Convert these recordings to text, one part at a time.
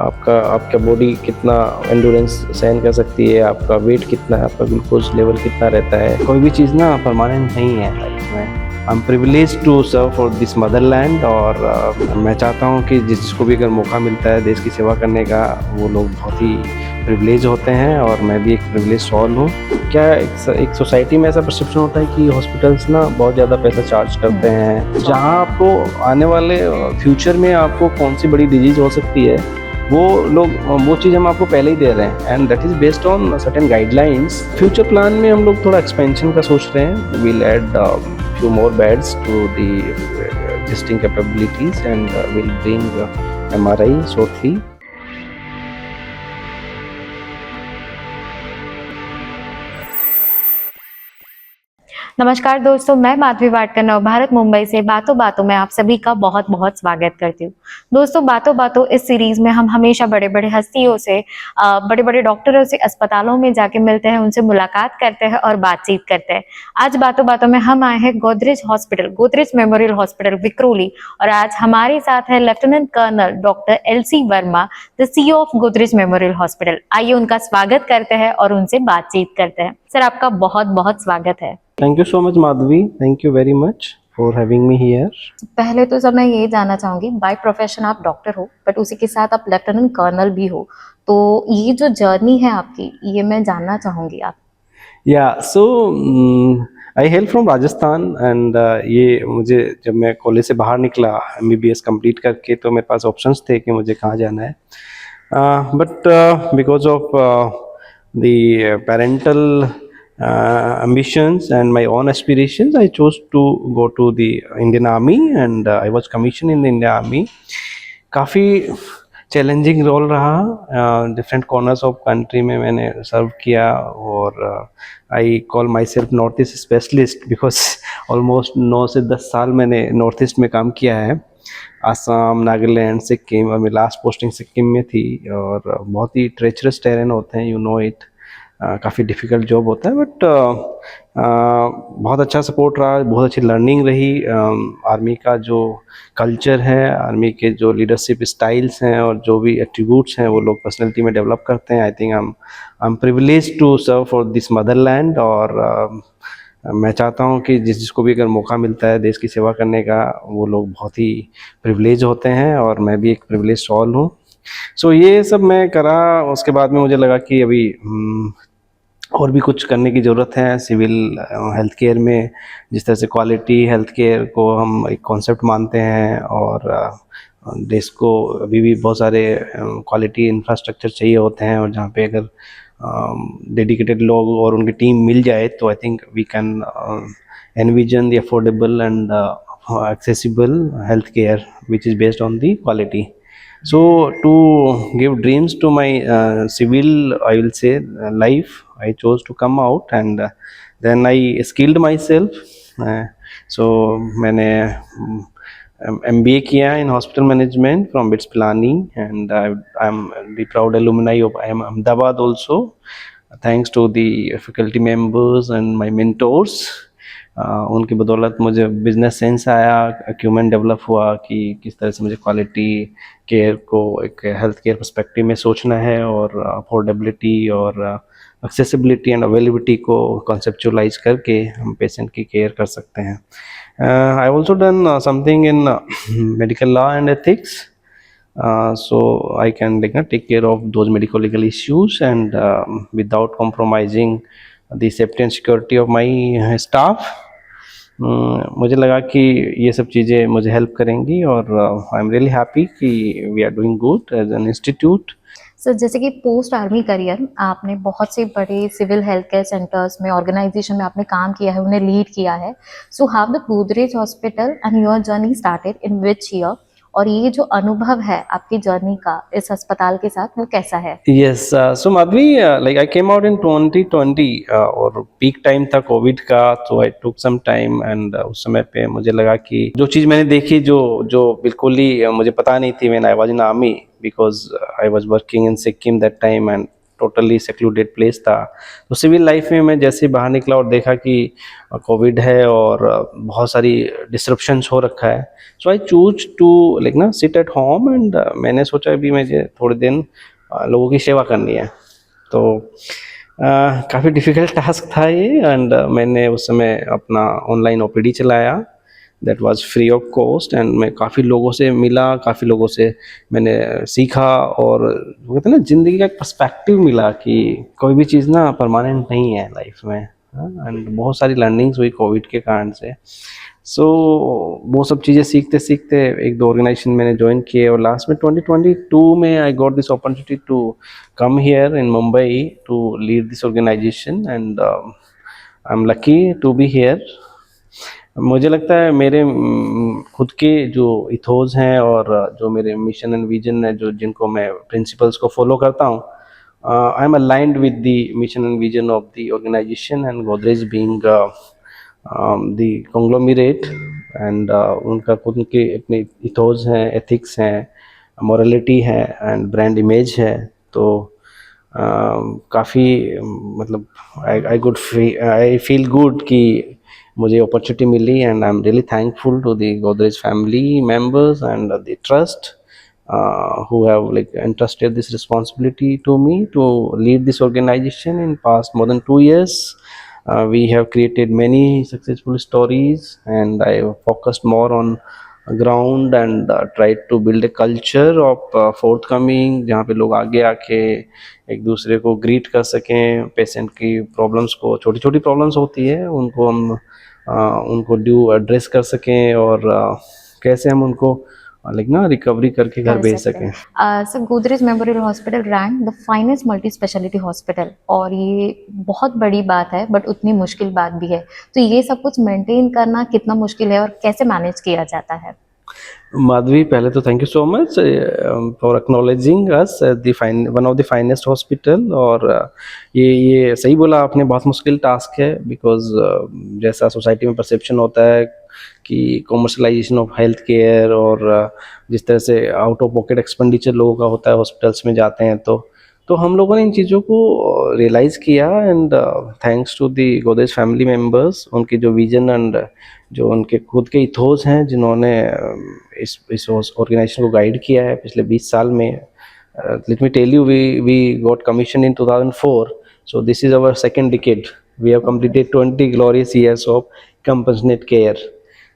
आपका आपका बॉडी कितना एंडोरेंस सहन कर सकती है, आपका वेट कितना है, आपका ग्लूकोज लेवल कितना रहता है। कोई भी चीज़ ना परमानेंट नहीं है लाइफ में। I am privilege to serve for this motherland और मैं चाहता हूँ कि जिसको भी अगर मौका मिलता है देश की सेवा करने का, वो लोग बहुत ही प्रिविलेज होते हैं और मैं भी एक प्रिविलेज सॉल हूँ। क्या एक सोसाइटी में ऐसा परसेप्शन होता है कि हॉस्पिटल्स ना बहुत ज़्यादा पैसा चार्ज करते हैं, जहाँ आपको आने वाले फ्यूचर में आपको कौन सी बड़ी डिजीज़ हो सकती है वो चीज़ हम आपको पहले ही दे रहे हैं and that is based on certain guidelines. Future plan में हम लोग थोड़ा एक्सपेंशन का सोच रहे हैं। We'll add few more beds to the existing capabilities and will bring MRI shortly. नमस्कार दोस्तों, मैं माधवी वाटकर नवभारत मुंबई से बातों बातों में आप सभी का बहुत बहुत स्वागत करती हूँ। दोस्तों, बातों बातों इस सीरीज में हम हमेशा बड़े बड़े हस्तियों से, बड़े बड़े डॉक्टरों से अस्पतालों में जाके मिलते हैं, उनसे मुलाकात करते हैं और बातचीत करते हैं। आज बातों बातों में हम आए हैं Godrej hospital, Godrej memorial hospital Vikhroli, और आज हमारे साथ है lieutenant colonel doctor LC Verma, the CEO of Godrej memorial hospital. आइए उनका स्वागत करते हैं और उनसे बातचीत करते हैं। सर, आपका बहुत बहुत स्वागत है। Thank you so much, Madhvi. Thank you very much for having me here. पहले तो सब मैं ये जानना चाहूंगी, बाय प्रोफेशन आप डॉक्टर हो, बट उसी के साथ आप लेफ्टिनेंट कर्नल भी हो, तो ये जो जर्नी है आपकी, ये मैं जानना चाहूंगी आप। Yeah, so I hail from Rajasthan and ये मुझे जब मैं कॉलेज से बाहर निकला MBBS कंप्लीट करके, तो मेरे पास ऑप्शंस थे कि मुझे कहाँ जाना है, but because of the parental ambitions and my own aspirations, I chose to go to the Indian Army and I was commissioned in the Indian Army. काफ़ी चैलेंजिंग रोल रहा, डिफरेंट कॉर्नर्स ऑफ कंट्री में मैंने सर्व किया और I call my self north east specialist because almost 9 से 10 साल मैंने north east में काम किया है। आसाम, नागालैंड, सिक्किम, और मेरी लास्ट पोस्टिंग सिक्किम में थी और बहुत ही ट्रेचरस टेरेन होते हैं, यू नो इट। काफ़ी डिफ़िकल्ट जॉब होता है, बट बहुत अच्छा सपोर्ट रहा, बहुत अच्छी लर्निंग रही। आर्मी का जो कल्चर है, आर्मी के जो लीडरशिप स्टाइल्स हैं और जो भी एट्रीब्यूट्स हैं वो लोग पर्सनैलिटी में डेवलप करते हैं। I think I am privilege to serve for this motherland और मैं चाहता हूँ कि जिसको भी अगर मौका मिलता है देश की सेवा करने का, वो लोग बहुत ही प्रिविलेज होते हैं और मैं भी एक प्रिविलेज सॉल हूँ। सो ये सब मैं करा, उसके बाद में मुझे लगा कि अभी और भी कुछ करने की ज़रूरत है सिविल हेल्थ केयर में। जिस तरह से क्वालिटी हेल्थ केयर को हम एक कॉन्सेप्ट मानते हैं और देश को अभी भी बहुत सारे क्वालिटी इंफ्रास्ट्रक्चर चाहिए होते हैं, और जहाँ पे अगर डेडिकेटेड लोग और उनकी टीम मिल जाए तो I think we can envision the affordable and accessible healthcare which is based on the quality. So to give dreams to my civil, I will say, life, I chose to come out and then I skilled myself. So मैंने MBA किया in hospital management from BITS Pilani and I'm the proud alumni of IIM Ahmedabad also, thanks to the faculty members and my mentors. उनकी बदौलत मुझे business sense आया, अक्यूमेंट develop हुआ कि किस तरह से मुझे क्वालिटी केयर को एक हेल्थ केयर पर्सपेक्टिव में सोचना है और अफोर्डेबिलिटी और एक्सेसिबिलिटी एंड अवेलेबिलिटी को कॉन्सेप्चुअलाइज करके हम पेशेंट की केयर कर सकते हैं। I also done something in medical law and ethics, so I can take care of those medical legal issues and without compromising the safety and security of my staff. मुझे लगा कि ये सब चीज़ें मुझे हेल्प करेंगी और आई एम रियली हैप्पी कि we are doing good as an institute. Sir, जैसे कि पोस्ट आर्मी करियर आपने बहुत से बड़े सिविल हेल्थ केयर सेंटर्स में, ऑर्गेनाइजेशन में आपने काम किया है, उन्हें लीड किया है। So how the Godrej hospital and your journey started in which year, और ये जो अनुभव है आपकी जर्नी का इस अस्पताल के साथ, वो कैसा है? Yes, so Madhvi, like I came out in 2020 और पीक टाइम था कोविड का, तो आई टुक सम टाइम एंड उस समय पे मुझे लगा कि जो चीज़ मैंने देखी जो बिल्कुल ही मुझे पता नहीं थी when I was in army, because I was working in Sikkim that time and totally secluded place था। तो सिविल लाइफ में मैं जैसे बाहर निकला और देखा कि कोविड है और बहुत सारी डिसरप्शंस हो रखा है, सो आई चूज टू लाइक ना सिट एट होम एंड मैंने सोचा अभी मुझे थोड़े दिन लोगों की सेवा करनी है। तो काफ़ी डिफ़िकल्ट टास्क था ये एंड मैंने उस समय अपना ऑनलाइन ओपीडी चलाया, that was free of cost and मैं काफ़ी लोगों से मिला, काफ़ी लोगों से मैंने सीखा और वो कहते हैं ना ज़िंदगी का एक पर्सपेक्टिव मिला कि कोई भी चीज़ ना परमानेंट नहीं है लाइफ में, एंड बहुत सारी लर्निंग्स हुई कोविड के कारण से। सो वो सब चीज़ें सीखते सीखते एक दो ऑर्गेनाइजेशन मैंने ज्वाइन किए और लास्ट में 2022 में I got this opportunity to come here in Mumbai to lead this organization and I'm lucky to be here। मुझे लगता है मेरे खुद के जो इथोस हैं और जो मेरे मिशन एंड विजन है, जो जिनको मैं प्रिंसिपल्स को फॉलो करता हूँ, I am aligned with the mission and vision of the organisation and Godrej being the conglomerate and उनका खुद के अपने इथोस हैं, एथिक्स हैं, मॉरलिटी है एंड ब्रांड इमेज है। तो काफ़ी मतलब आई फील गुड कि मुझे अपॉर्चुनिटी मिली and I am really thankful to the Godrej family members and the trust who have like entrusted this responsibility to me to lead this organization in past more than 2 years। We have created many successful stories and I have focused more on ground and tried to build a culture of forthcoming, जहाँ पे लोग आगे आके एक दूसरे को greet कर सकें, पेशेंट की प्रॉब्लम्स को, छोटी छोटी प्रॉब्लम्स होती है उनको हम उनको ड्यू एड्रेस कर सकें और कैसे हम उनको लाइक ना रिकवरी करके घर कर भेज सकते सकें। हैं। Sir, Godrej memorial hospital rank the finest multi speciality hospital, और ये बहुत बड़ी बात है बट उतनी मुश्किल बात भी है। तो ये सब कुछ मेंटेन करना कितना मुश्किल है और कैसे मैनेज किया जाता है? माधवी, पहले तो thank you so much for acknowledging us the fine one of the finest hospital. और ये सही बोला आपने, बहुत मुश्किल टास्क है बिकॉज जैसा सोसाइटी में परसेप्शन होता है कि कॉमर्शलाइजेशन ऑफ हेल्थ केयर और जिस तरह से आउट ऑफ पॉकेट एक्सपेंडिचर लोगों का होता है हॉस्पिटल्स में जाते हैं, तो हम लोगों ने इन चीज़ों को रियलाइज़ किया and thanks to the Godrej family members, उनकी जो विजन एंड जो उनके खुद के इथोस हैं जिन्होंने इस ऑर्गेनाइजेशन को गाइड किया है पिछले 20 साल में। Let me tell you, we got commission in 2004, so this is our second decade। we have completed 20 glorious years of compassionate care।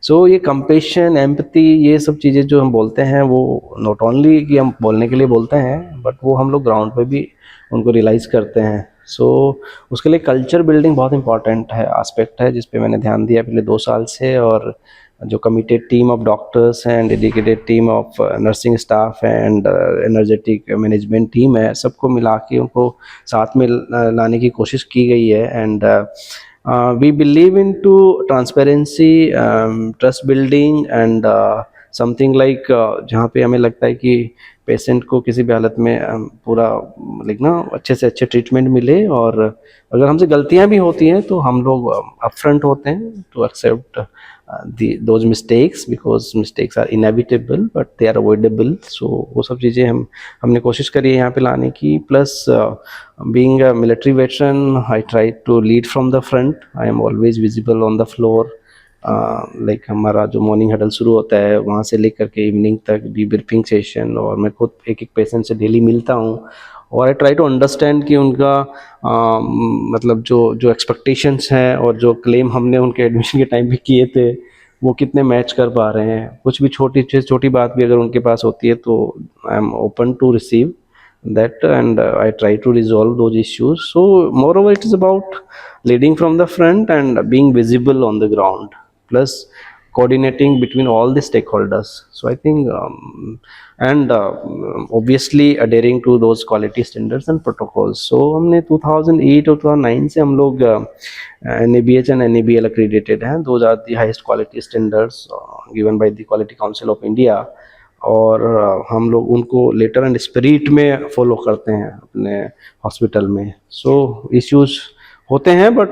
सो ये कंपेशन, एम्पैथी, ये सब चीज़ें जो हम बोलते हैं वो नॉट ओनली कि हम बोलने के लिए बोलते हैं बट वो हम लोग ग्राउंड पे भी उनको रियलाइज़ करते हैं। सो उसके लिए कल्चर बिल्डिंग बहुत इंपॉर्टेंट है, एस्पेक्ट है जिस पे मैंने ध्यान दिया पिछले 2 साल से। और जो कमिटेड टीम ऑफ डॉक्टर्स हैं, dedicated team of nursing staff है एंड एनर्जेटिक मैनेजमेंट टीम है, सबको मिला के उनको साथ में लाने की कोशिश की गई है। And we believe into transparency, trust building and something like जहाँ पे हमें लगता है कि पेशेंट को किसी भी हालत में पूरा लाइक ना अच्छे से अच्छे ट्रीटमेंट मिले, और अगर हमसे गलतियाँ भी होती हैं तो हम लोग अपफ्रंट होते हैं to accept those mistakes because mistakes are inevitable but they are avoidable। so वो सब चीज़ें हमने कोशिश करी है यहाँ पे लाने की। Plus being a military veteran, I try to lead from the front। I am always visible on the floor। Like हमारा जो मॉर्निंग हडल शुरू होता है वहाँ से लेकर के इवनिंग तक डीब्रीफिंग सेशन, और मैं खुद एक एक पेशेंट से डेली मिलता हूँ और आई ट्राई टू अंडरस्टैंड कि उनका मतलब जो एक्सपेक्टेशंस हैं और जो क्लेम हमने उनके एडमिशन के टाइम पे किए थे वो कितने मैच कर पा रहे हैं। कुछ भी छोटी बात भी अगर उनके पास होती है तो I am open to receive that and I try to resolve those issues। so moreover it is about leading from the front and being visible on the ground, plus coordinating between all the stakeholders। so I think and obviously adhering to those quality standards and protocols। so हमने 2008 और 2009 से हम लोग NABH and NABL accredited हैं। those are the highest quality standards given by the Quality Council of India। और हम लोग उनको लेटर एंड स्पिरिट में फॉलो करते हैं अपने हॉस्पिटल में। सो इश्यूज होते हैं but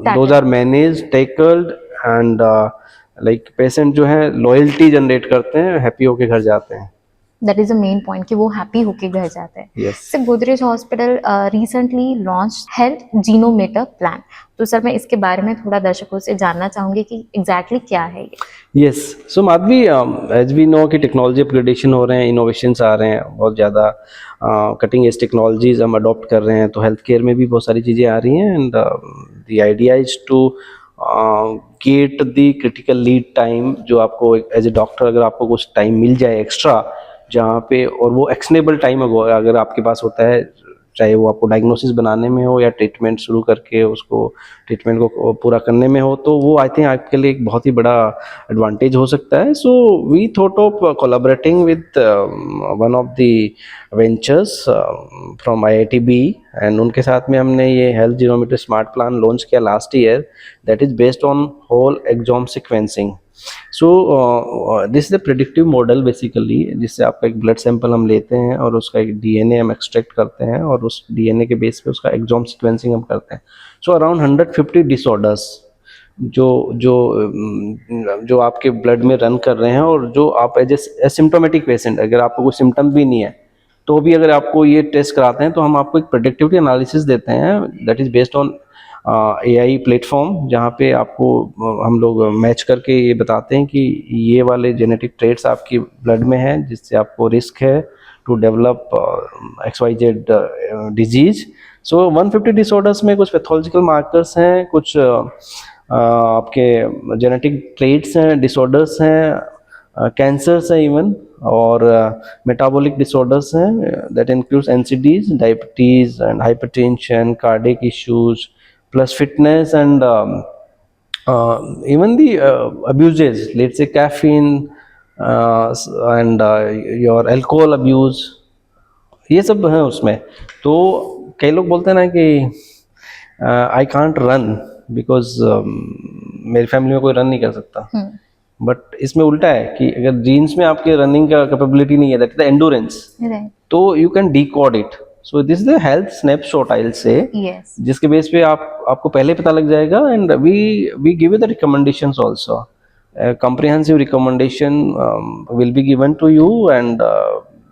those are manage, tackled and like patient जो है लॉयल्टी जनरेट करते हैं, हैप्पी होके घर जाते हैं। That is the main point कि वो हैप्पी होके घर जाते हैं. Yes. Sir Godrej hospital recently launch health genometer plan. तो सर मैं इसके बारे में थोड़ा दर्शकों से जानना चाहूंगी कि एग्जैक्टली क्या है ये. Yes. So Madhavi, as we know कि टेक्नोलॉजी अपग्रेडेशन हो रहे हैं, इनोवेशंस आ रहे हैं, बहुत ज़्यादा कटिंग एज टेक्नोलॉजीज हम अडॉप्ट कर रहे हैं, तो हेल्थ केयर में भी बहुत सारी चीज़ें आ रही हैं. And the idea is to get the critical lead time, जो आपको एज ए डॉक्टर अगर आपको कुछ टाइम मिल जाए एक्स्ट्रा जहाँ पे, और वो एक्शनेबल टाइम अगर आपके पास होता है, चाहे वो आपको डायग्नोसिस बनाने में हो या ट्रीटमेंट शुरू करके उसको ट्रीटमेंट को पूरा करने में हो, तो वो आई थिंक आपके लिए एक बहुत ही बड़ा एडवांटेज हो सकता है. So we thought of collaborating with one of the ventures from IITB, and उनके साथ में हमने ये health genometer smart plan launch किया last year, that is based on whole exome sequencing. So this is the predictive model basically, जिससे आपका एक blood sample हम लेते हैं और उसका एक DNA हम एक्सट्रैक्ट करते हैं, और उस DNA के बेस पे उसका एक्सोम सीक्वेंसिंग हम करते हैं. सो अराउंड 150 डिसऑर्डर्स जो जो जो आपके ब्लड में रन कर रहे हैं, और जो आप एज ए सिम्टोमेटिक पेशेंट, अगर आपको कोई सिम्टम भी नहीं है तो भी अगर आपको ये टेस्ट कराते हैं, तो हम आपको एक प्रेडिक्टिविटी एनालिसिस देते हैं, that is based on AI platform, जहाँ पे आपको हम लोग मैच करके ये बताते हैं कि ये वाले जेनेटिक ट्रेट्स आपकी ब्लड में हैं, जिससे आपको रिस्क है to develop XYZ disease. So 150 disorders में कुछ पैथोलॉजिकल मार्कर्स हैं, कुछ आपके जेनेटिक ट्रेट्स हैं, डिसऑर्डर्स हैं, कैंसर्स हैं इवन, और मेटाबॉलिक डिसऑर्डर्स हैं, that includes NCDs, diabetes and hypertension, cardiac issues, plus fitness, and even the abuses, let's say caffeine, and your alcohol abuse, ये सब है उसमें. तो कई लोग बोलते हैं ना कि आई कांट रन बिकॉज मेरी फैमिली में कोई रन नहीं कर सकता, बट इसमें उल्टा है कि अगर जीन्स में आपके रनिंग का कैपेबिलिटी नहीं है, दैट इज द एंडोरेंस, तो you can decode it. So this is the health snapshot I will say, जिसके बेस पे आपको पहले पता लग जाएगा. And we give you the recommendations also, comprehensive recommendation will be given to you, and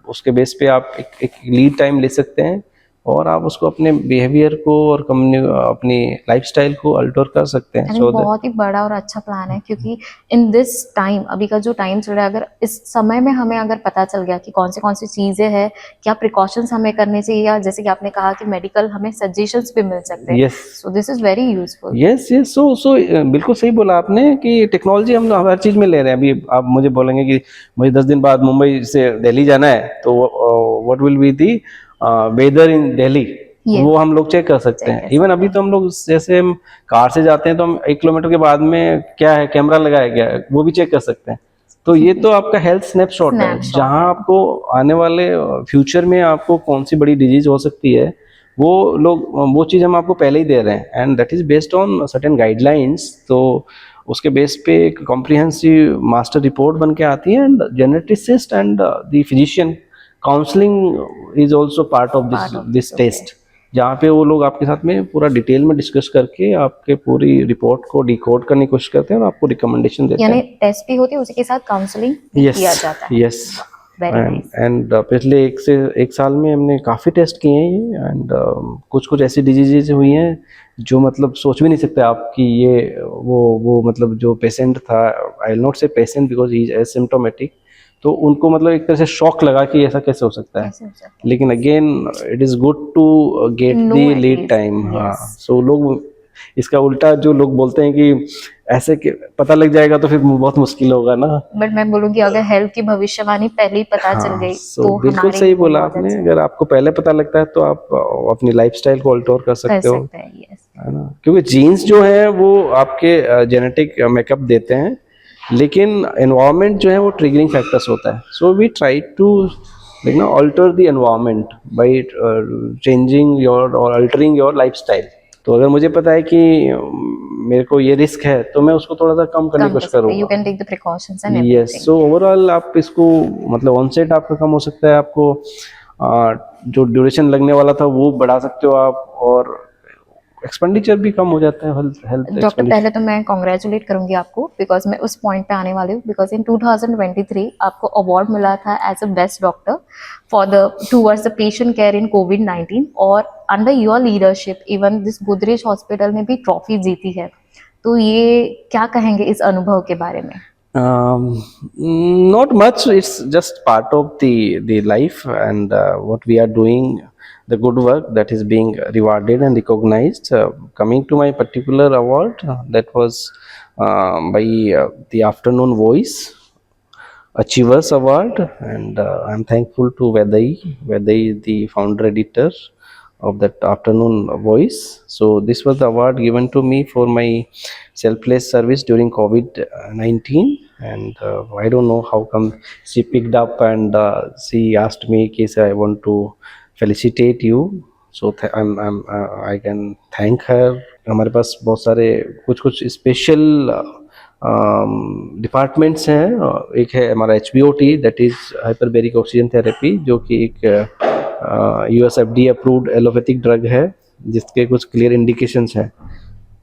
उसके base पे आप एक लीड टाइम ले सकते हैं, और आप उसको अपने बिहेवियर को और अपनी लाइफस्टाइल को अल्टर कर सकते हैं. so बहुत ही बड़ा और अच्छा प्लान है, क्योंकि इन दिस टाइम, अभी का जो टाइम चल रहा है, अगर इस समय में हमें अगर पता चल गया कि कौन सी चीजें हैं, क्या प्रिकॉशंस हमें करने चाहिए, या जैसे कि आपने कहा कि मेडिकल हमें सजेशंस भी मिल सकते हैं. So this is very useful. Yes. So बिल्कुल सही बोला आपने कि टेक्नोलॉजी हम हर चीज में ले रहे हैं. अभी आप मुझे बोलेंगे कि मुझे 10 दिन बाद मुंबई से दिल्ली जाना है, तो what will be the weather in Delhi, वो हम लोग चेक कर सकते हैं. इवन अभी तो हम लोग जैसे हम कार से जाते हैं, तो हम 1 किलोमीटर के बाद में क्या है, कैमरा लगाया गया है, वो भी चेक कर सकते हैं. तो ये तो आपका हेल्थ स्नैपशॉट है, जहां आपको आने वाले फ्यूचर में आपको कौन सी बड़ी डिजीज हो सकती है, वो चीज हम आपको पहले ही दे रहे हैं, and that is based on certain guidelines. तो उसके बेस पे एक कॉम्प्रिहेंसिव मास्टर रिपोर्ट बन के आती है, and geneticist and the physician counselling is also part of this test, जहाँ पे वो लोग आपके साथ में पूरा डिटेल में डिस्कस करके आपके पूरी रिपोर्ट को डिकोड करने की कोशिश करते हैं और आपको रिकमेंडेशन देते हैं. यानी टेस्ट भी होती है, उसी के साथ काउंसलिंग किया जाता है. यस. एंड पिछले 1 साल में हमने काफ़ी टेस्ट किए हैं ये, एंड कुछ ऐसी डिजीजेज हुई हैं जो मतलब सोच भी नहीं सकते आप कि ये वो मतलब जो पेशेंट था, आई विल नॉट से patient because he is asymptomatic, तो उनको मतलब एक तरह से शॉक लगा कि ऐसा कैसे हो सकता है. लेकिन again it is good to get the lead time. हाँ. सो लोग इसका उल्टा जो लोग बोलते हैं कि ऐसे पता लग जाएगा तो फिर बहुत मुश्किल होगा ना. बट मैं बोलूंगी अगर हेल्थ की भविष्यवाणी पहले ही पता चल गई तो बिल्कुल सही बोला आपने. अगर आपको पहले पता लगता है तो आप अपनी लाइफस्टाइल को अल्टर कर सकते हो, है ना. क्योंकि जीन्स जो है वो आपके जेनेटिक मेकअप देते हैं, लेकिन एनवायरनमेंट जो है वो ट्रिगरिंग फैक्टर्स होता है. So we try to alter the environment by changing your और अल्टरिंग योर लाइफस्टाइल. तो अगर मुझे पता है कि मेरे को ये रिस्क है, तो मैं उसको थोड़ा सा कम करने की कोशिश करूंगा. You can take the precautions and everything. Yes. So overall आप इसको मतलब ऑनसेट आपका कम हो सकता है, आपको जो ड्यूरेशन लगने वाला था वो बढ़ा सकते हो आप, और एक्सपेंडिचर भी कम हो जाता है, हेल्थ हेल्थ डॉक्टर एक्सपेंडिचर। पहले तो मैं कॉन्ग्रेचुलेट करूंगी आपको, बिकॉज मैं उस पॉइंट पे आने वाली हूँ। बिकॉज इन 2023 आपको अवार्ड मिला था as a best doctor for the towards the patient care in कोविड-19, और under your leadership even this Godrej hospital ने भी ट्रॉफी जीती है। तो ये क्या कहेंगे इस अनुभव के बारे में? Not much. It's just part of the life, and what we are doing, the good work that is being rewarded and recognized. Coming to my particular award, that was by the Afternoon Voice Achievers Award, and I'm thankful to Vedai. Vedai is the founder editor of that Afternoon Voice. So this was the award given to me for my selfless service during COVID-19, and I don't know how come she picked up and she asked me, "Kesa, I want to felicitate you." So I can thank her. हमारे पास बहुत सारे कुछ कुछ special departments हैं। एक है हमारा HBOT, that is hyperbaric oxygen therapy, जो कि एक USFDA अप्रूव्ड एलोपैथिक ड्रग है जिसके कुछ क्लियर इंडिकेशंस हैं।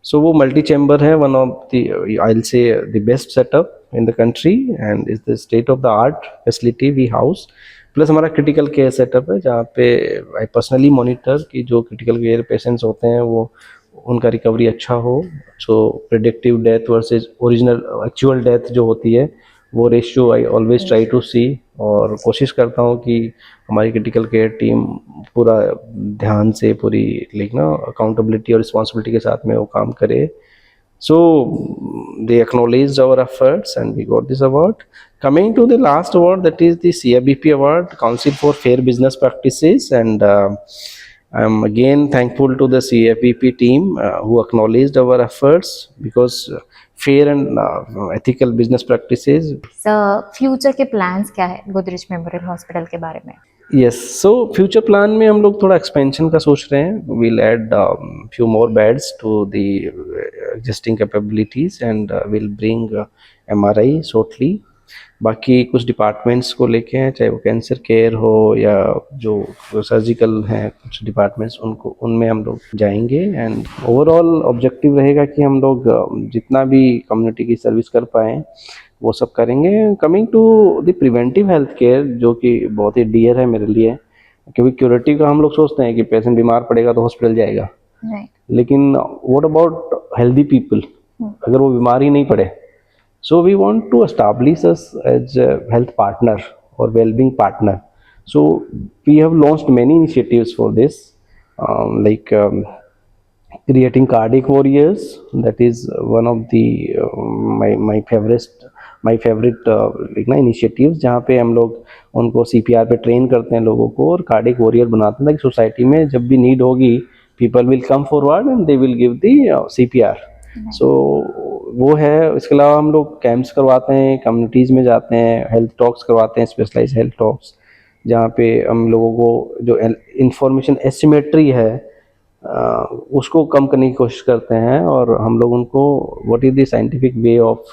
सो वो मल्टी चैम्बर है, one of the I will say the best setup in the country, and is the state of the art facility we house. Plus हमारा critical care setup है जहाँ पे I personally monitor कि जो critical care patients होते हैं वो उनका रिकवरी अच्छा हो। So predictive death versus original actual death जो होती है वो ratio I always try to see, और कोशिश करता हूँ कि हमारी क्रिटिकल केयर टीम पूरा ध्यान से, पूरी अकाउंटेबिलिटी और रिस्पॉन्सिबिलिटी के साथ में वो काम करे। So they acknowledged our efforts and we got this award. Coming to the last award, that is the CIBP Award, Council for Fair Business Practices, and I'm again thankful to the CIBP team who acknowledged our efforts, because fair and ethical business practices. Sir future के plans क्या है Godrej memorial hospital के बारे में? Yes, so future plan में हम लोग थोड़ा एक्सपेंशन का सोच रहे हैं। We'll add few more beds to the existing capabilities, and will bring MRI shortly. बाकी कुछ डिपार्टमेंट्स को लेके हैं, चाहे वो कैंसर केयर हो या जो सर्जिकल हैं कुछ डिपार्टमेंट्स, उनको उनमें हम लोग जाएंगे। एंड ओवरऑल ऑब्जेक्टिव रहेगा कि हम लोग जितना भी कम्युनिटी की सर्विस कर पाएँ वो सब करेंगे। Coming to the preventive health care, जो कि बहुत ही डियर है मेरे लिए, क्योंकि क्यूरेटिव का हम लोग सोचते हैं कि पेशेंट बीमार पड़ेगा तो हॉस्पिटल जाएगा, लेकिन व्हाट अबाउट हेल्दी पीपल, अगर वो बीमार ही नहीं पड़े। So we want to establish us as health partner और wellbeing partner. So we have launched many initiatives for this, like creating cardiac warriors. That is one of the my favorite initiatives, जहाँ पे हम लोग उनको CPR पे train करते हैं लोगों को, और कार्डियक वॉरियर बनाते हैं ताकि सोसाइटी में जब भी नीड होगी people will come forward and they will give the CPR। सो वो है। इसके अलावा हम लोग कैंप्स करवाते हैं, कम्युनिटीज़ में जाते हैं, हेल्थ टॉक्स करवाते हैं, स्पेशलाइज हेल्थ टॉक्स, जहाँ पे हम लोगों को जो इंफॉर्मेशन एसिमेट्री है उसको कम करने की कोशिश करते हैं, और हम लोग उनको what is the scientific way of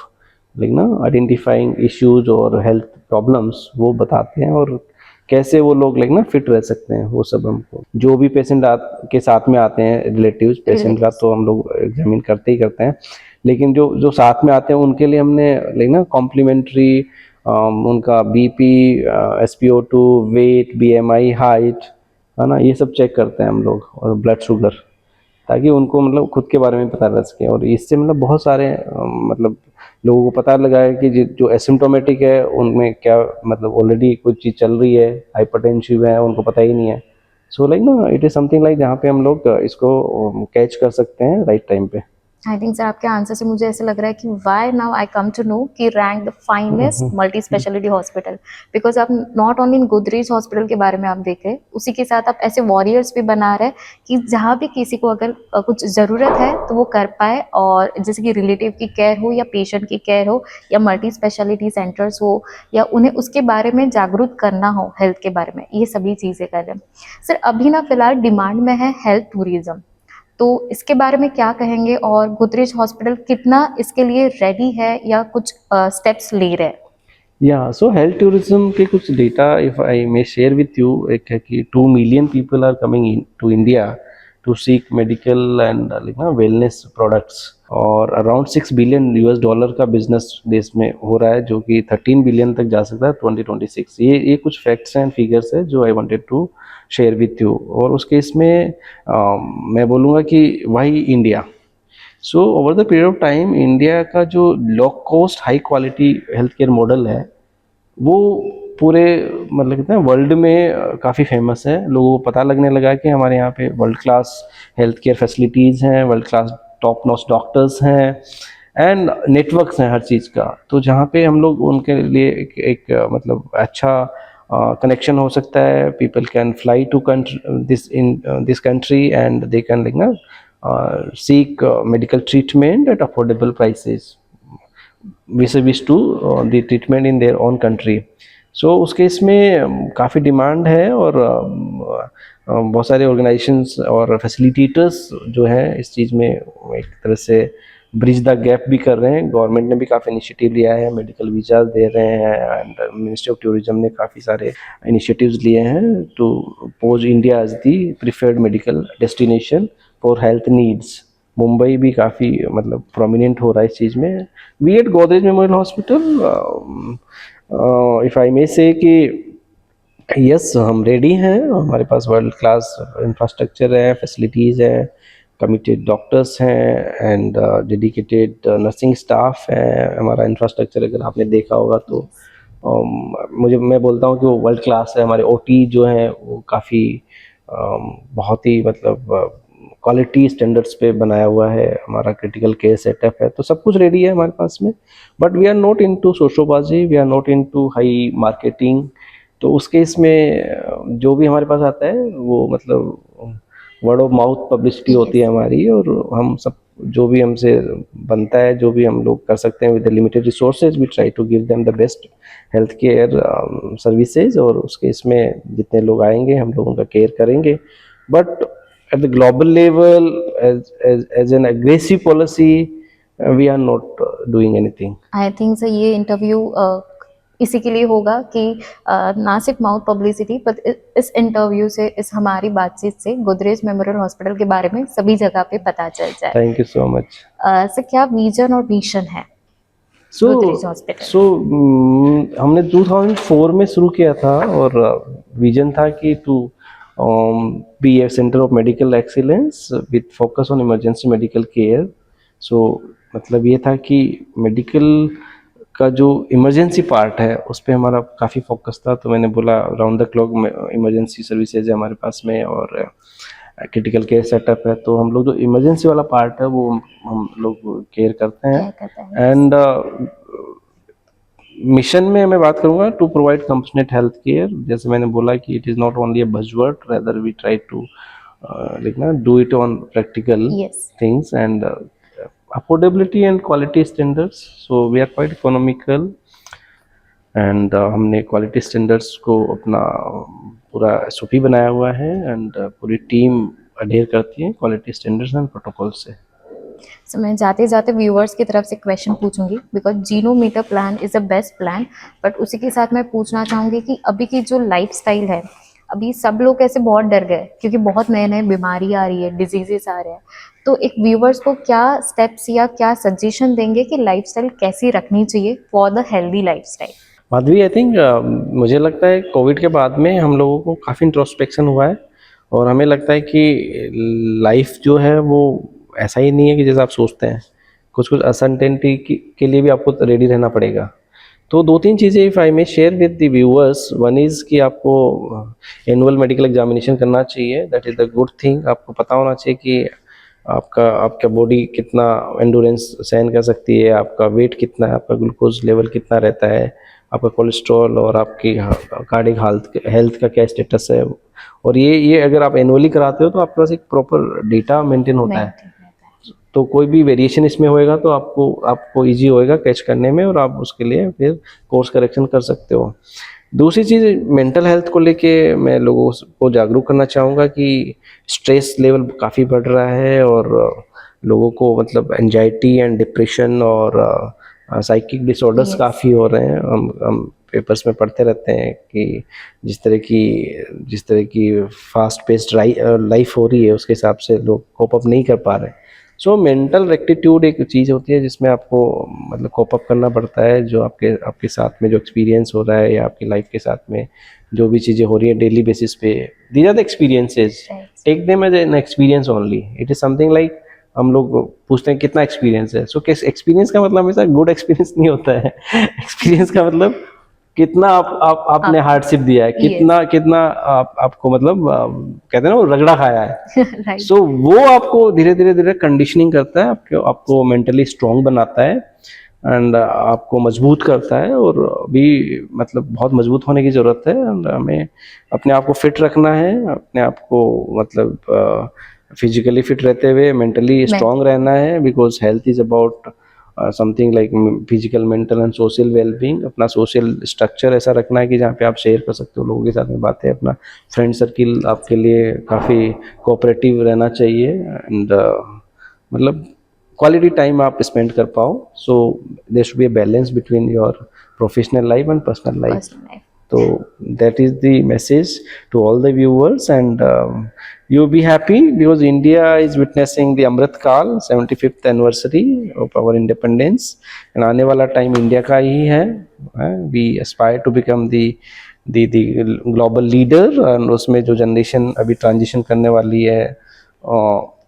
identifying issues और हेल्थ प्रॉब्लम्स वो बताते हैं, और कैसे वो लोग फिट रह सकते हैं। वो सब हमको, जो भी पेशेंट के साथ में आते हैं, रिलेटिव्स पेशेंट का तो हम लोग एग्जामिन करते ही करते हैं, लेकिन जो जो साथ में आते हैं उनके लिए हमने कॉम्प्लीमेंट्री उनका BP, SpO2, wait, BMI, height, है ना, ये सब चेक करते हैं हम लोग, और ब्लड शुगर, ताकि उनको खुद के बारे में पता रह सके। और इससे बहुत सारे लोगों को पता लगा है कि जो एसिम्टोमेटिक है उनमें क्या ऑलरेडी कुछ चीज़ चल रही है, हाइपरटेंसिव है, उनको पता ही नहीं है। सो इट इज़ समथिंग जहाँ पे हम लोग इसको कैच कर सकते हैं राइट टाइम पे। आई थिंक सर आपके आंसर से मुझे ऐसा लग रहा है कि why now I come to know कि rank the finest multi speciality hospital, because आप not only in Godrej hospital के बारे में आप देख रहे हैं, उसी के साथ आप ऐसे वॉरियर्स भी बना रहे कि जहाँ भी किसी को अगर कुछ ज़रूरत है तो वो कर पाए, और जैसे कि रिलेटिव की केयर हो या पेशेंट की केयर हो या मल्टी स्पेशलिटी सेंटर्स हो, या उन्हें उसके बारे में जागरूक करना हो हेल्थ के बारे में, ये सभी चीज़ें कर रहे हैं। सर अभी ना फिलहाल डिमांड में है हेल्थ टूरिज्म, तो इसके बारे में क्या कहेंगे, और गोदरेज हॉस्पिटल कितना इसके लिए रेडी है या कुछ स्टेप्स ले रहे हैं? या सो हेल्थ टूरिज्म के कुछ data if I may share with you, एक है कि 2 million people are coming in to India to seek medical and wellness products, और अराउंड $6 बिलियन का बिजनेस देश में हो रहा है, जो कि 13 बिलियन तक जा सकता है 2026। ये कुछ फैक्ट्स एंड फिगर्स है जो I wanted to share with you. और उसके इसमें मैं बोलूँगा कि why India. So over the period of time India का जो low cost high quality health care model है वो पूरे मतलब कितना वर्ल्ड में काफ़ी फेमस है। लोगों को पता लगने लगा कि हमारे यहाँ पे world class health care facilities हैं, world class top notch doctors हैं एंड नेटवर्क्स हैं हर चीज़ का। तो जहाँ पे हम लोग उनके लिए एक मतलब अच्छा कनेक्शन हो सकता है। People can fly to this country and they can seek medical treatment at affordable prices vis-a-vis to the treatment in their own country. So उस केस में काफ़ी डिमांड है, और बहुत सारे ऑर्गेनाइजेशंस और फैसिलिटेटर्स जो हैं इस चीज़ में एक तरह से ब्रिज द गैप भी कर रहे हैं। गवर्नमेंट ने भी काफ़ी इनिशिएटिव लिया है, मेडिकल वीज़ाज दे रहे हैं, एंड मिनिस्ट्री ऑफ टूरिज्म ने काफ़ी सारे इनिशिएटिव्स लिए हैं to pose India as the preferred medical destination for health needs. Mumbai भी काफ़ी मतलब प्रोमिनेंट हो रहा है इस चीज़ में। We at Godrej memorial hospital, if I may say कि यस हम रेडी हैं, हमारे पास वर्ल्ड क्लास इंफ्रास्ट्रक्चर है, फैसिलिटीज़ हैं, कमिटेड डॉक्टर्स हैं एंड डेडिकेटेड नर्सिंग स्टाफ है। हमारा इंफ्रास्ट्रक्चर अगर आपने देखा होगा तो मैं बोलता हूँ कि वो वर्ल्ड क्लास है। हमारे ओटी जो हैं वो काफ़ी बहुत ही मतलब क्वालिटी स्टैंडर्ड्स पे बनाया हुआ है। हमारा क्रिटिकल केयर सेटअप है, तो सब कुछ रेडी है हमारे पास में। But we are not into शोशोबाजी, we are not into high marketing. तो उस केस में जो भी हमारे पास आता है वो मतलब वर्ड ऑफ माउथ पब्लिसिटी होती है हमारी, और हम सब जो भी हमसे बनता है, जो भी हम लोग कर सकते हैं with limited resources, we try to give them the best health care services. और उस केस में जितने लोग आएंगे हम लोग उनका केयर करेंगे। But at the global level, as an aggressive policy, we are not doing anything. I think sir ये इंटरव्यू इसी के लिए होगा कि ना सिर्फ माउथ पब्लिसिटी बट इस इंटरव्यू से, इस हमारी बातचीत से गोदरेज मेमोरियल हॉस्पिटल के बारे में सभी जगह पे पता चल जाए। Thank you so much. Sir क्या विजन और मिशन है गोदरेज हॉस्पिटल? हमने 2004 में शुरू किया था, और विजन था कि to be a centre of medical excellence with focus on emergency medical care. So मतलब ये था कि मेडिकल का जो इमरजेंसी पार्ट है उस पर हमारा काफ़ी फोकस था। तो मैंने बोला round the clock emergency services है हमारे पास में, और क्रिटिकल केयर सेटअप है। तो हम लोग जो इमरजेंसी वाला पार्ट है वो हम लोग केयर करते हैं। एंड मिशन में मैं बात करूंगा to provide compassionate health care. जैसे मैंने बोला कि it is not only a buzzword, rather we try to do it on practical things and affordability and quality standards. So we are quite economical, and हमने quality standards को अपना पूरा SOP बनाया हुआ है, एंड पूरी टीम अडेयर करती है क्वालिटी स्टैंडर्ड्स एंड प्रोटोकॉल से। So, मैं जाते जाते व्यूअर्स की तरफ से क्वेश्चन पूछूंगी, because genometer plan is the best plan. But उसी के साथ मैं पूछना चाहूंगी कि अभी की जो लाइफस्टाइल है, अभी सब लोग ऐसे बहुत डर गए क्योंकि बहुत नए नए बीमारी आ रही है, डिजीजेस आ रहे हैं। तो एक व्यूअर्स को क्या स्टेप्स या क्या सजेशन देंगे कि लाइफस्टाइल कैसी रखनी चाहिए for the healthy lifestyle? Madhavi, I think मुझे लगता है कोविड के बाद में हम लोगों को काफ़ी इंट्रोस्पेक्शन हुआ है, और हमें लगता है कि लाइफ जो है वो ऐसा ही नहीं है कि जैसा आप सोचते हैं। कुछ कुछ अनसर्टेनिटी के लिए भी आपको रेडी रहना पड़ेगा। तो दो तीन चीज़ें if I may share with the viewers. One is कि आपको एनुअल मेडिकल एग्जामिनेशन करना चाहिए, that is the good thing. आपको पता होना चाहिए कि आपका बॉडी कितना एंडोरेंस सहन कर सकती है, आपका वेट कितना है, आपका ग्लूकोज लेवल कितना रहता है, आपका कोलेस्ट्रॉल, और आपकी कार्डिक हेल्थ का क्या स्टेटस है। और ये अगर आप एनुअली कराते हो तो आपके पास एक प्रॉपर डेटा मेंटेन होता है। तो कोई भी वेरिएशन इसमें होएगा तो आपको इजी होएगा कैच करने में, और आप उसके लिए फिर कोर्स करेक्शन कर सकते हो। दूसरी चीज़, मेंटल हेल्थ को लेके मैं लोगों को जागरूक करना चाहूँगा कि स्ट्रेस लेवल काफ़ी बढ़ रहा है, और लोगों को मतलब एंजाइटी एंड डिप्रेशन और साइकिक डिसऑर्डर्स काफ़ी हो रहे हैं। हम पेपर्स में पढ़ते रहते हैं कि जिस तरह की फास्ट पेस्ड लाइफ हो रही है उसके हिसाब से लोग कोप अप नहीं कर पा रहे हैं। सो मेंटल रेक्टिट्यूड एक चीज़ होती है जिसमें आपको मतलब कोप अप करना पड़ता है, जो आपके साथ में जो एक्सपीरियंस हो रहा है या आपकी लाइफ के साथ में जो भी चीज़ें हो रही हैं डेली बेसिस पे, these are the experiences, take them as an experience only. It is something like हम लोग पूछते हैं कितना एक्सपीरियंस है, सो किस एक्सपीरियंस का मतलब हमेशा गुड एक्सपीरियंस नहीं होता है एक्सपीरियंस का मतलब कितना आपने हार्डशिप दिया है, कितना आपको मतलब कहते हैं ना वो रगड़ा खाया है। राइट। सो वो आपको धीरे धीरे कंडीशनिंग करता है, आपको मेंटली स्ट्रांग बनाता है एंड आपको मजबूत करता है। और अभी मतलब बहुत मजबूत होने की ज़रूरत है एंड हमें अपने आप को फिट रखना है, अपने आप को मतलब फिजिकली फिट रहते हुए मेंटली स्ट्रांग रहना है, because health is about something like physical, mental and social wellbeing. अपना सोशल स्ट्रक्चर ऐसा रखना है कि जहाँ पे आप शेयर कर सकते हो लोगों के साथ में बातें, अपना फ्रेंड सर्किल आपके लिए काफ़ी कोऑपरेटिव रहना चाहिए एंड मतलब क्वालिटी टाइम आप स्पेंड कर पाओ। So there should be a balance between your professional life and personal life. So that is the message to all the viewers and you'll be happy because India is witnessing the Amrit Kaal 75th anniversary of our independence and आने वाला time India का ही है। We aspire to become the global leader and उसमें जो generation अभी transition करने वाली है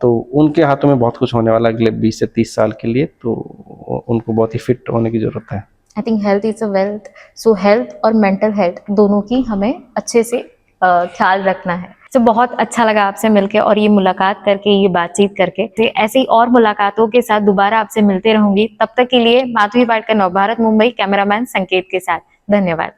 तो उनके हाथों में बहुत कुछ होने वाला है अगले 20 से 30 साल के लिए, तो उनको बहुत ही फिट होने की ज़रूरत है। I think health is a wealth, so health और मेंटल हेल्थ दोनों की हमें अच्छे से ख्याल रखना है। तो बहुत अच्छा लगा आपसे मिलके और ये मुलाकात करके, ये बातचीत करके। तो ऐसी और मुलाकातों के साथ दोबारा आपसे मिलते रहूंगी। तब तक के लिए माधवी वाडकर, नवभारत मुंबई, कैमरामैन संकेत के साथ। धन्यवाद।